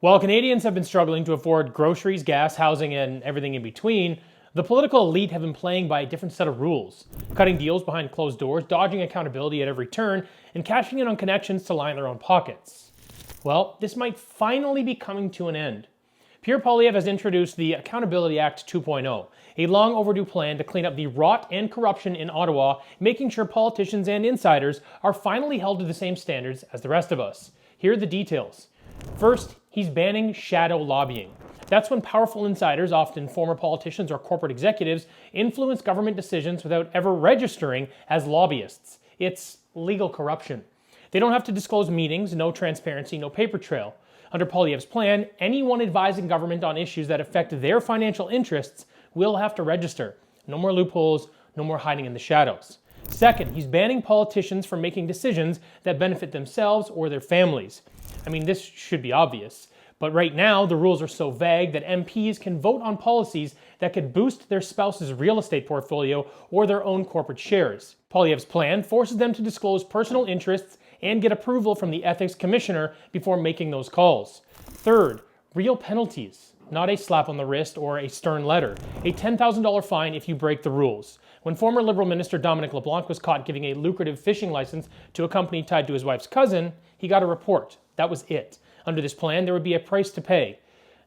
While Canadians have been struggling to afford groceries, gas, housing, and everything in between, the political elite have been playing by a different set of rules, cutting deals behind closed doors, dodging accountability at every turn, and cashing in on connections to line their own pockets. Well, this might finally be coming to an end. Pierre has introduced the Accountability Act 2.0, a long overdue plan to clean up the rot and corruption in Ottawa, making sure politicians and insiders are finally held to the same standards as the rest of us. Here are the details. First, he's banning shadow lobbying. That's when powerful insiders, often former politicians or corporate executives, influence government decisions without ever registering as lobbyists. It's legal corruption. They don't have to disclose meetings, no transparency, no paper trail. Under Poilievre's plan, anyone advising government on issues that affect their financial interests will have to register. No more loopholes, no more hiding in the shadows. Second, he's banning politicians from making decisions that benefit themselves or their families. I mean, this should be obvious, but right now the rules are so vague that MPs can vote on policies that could boost their spouse's real estate portfolio or their own corporate shares. Poilievre's plan forces them to disclose personal interests and get approval from the ethics commissioner before making those calls. Third, real penalties, not a slap on the wrist or a stern letter. A $10,000 fine if you break the rules. When former Liberal Minister Dominic LeBlanc was caught giving a lucrative fishing license to a company tied to his wife's cousin, he got a report. That was it. Under this plan, there would be a price to pay.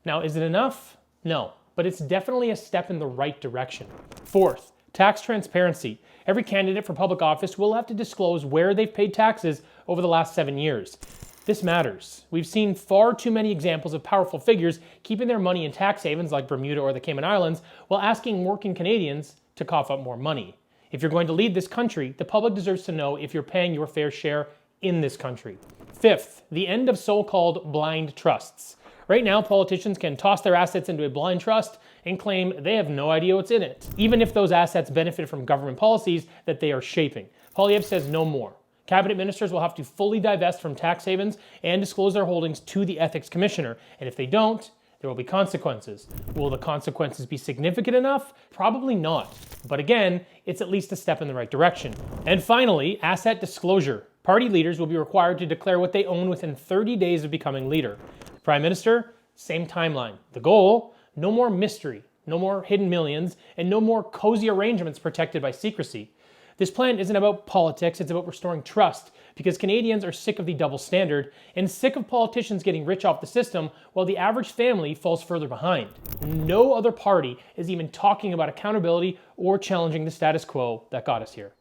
Now, is it enough? No, but it's definitely a step in the right direction. Fourth, tax transparency. Every candidate for public office will have to disclose where they've paid taxes over the last 7 years. This matters. We've seen far too many examples of powerful figures keeping their money in tax havens like Bermuda or the Cayman Islands while asking working Canadians to cough up more money. If you're going to lead this country, the public deserves to know if you're paying your fair share in this country. Fifth, the end of so-called blind trusts. Right now, politicians can toss their assets into a blind trust and claim they have no idea what's in it, even if those assets benefit from government policies that they are shaping. Poilievre says no more. Cabinet ministers will have to fully divest from tax havens and disclose their holdings to the ethics commissioner, and if they don't, there will be consequences. Will the consequences be significant enough? Probably not. But again, it's at least a step in the right direction. And finally, asset disclosure. Party leaders will be required to declare what they own within 30 days of becoming leader. Prime Minister, same timeline. The goal, no more mystery, no more hidden millions, and no more cozy arrangements protected by secrecy. This plan isn't about politics, it's about restoring trust, because Canadians are sick of the double standard and sick of politicians getting rich off the system while the average family falls further behind. No other party is even talking about accountability or challenging the status quo that got us here.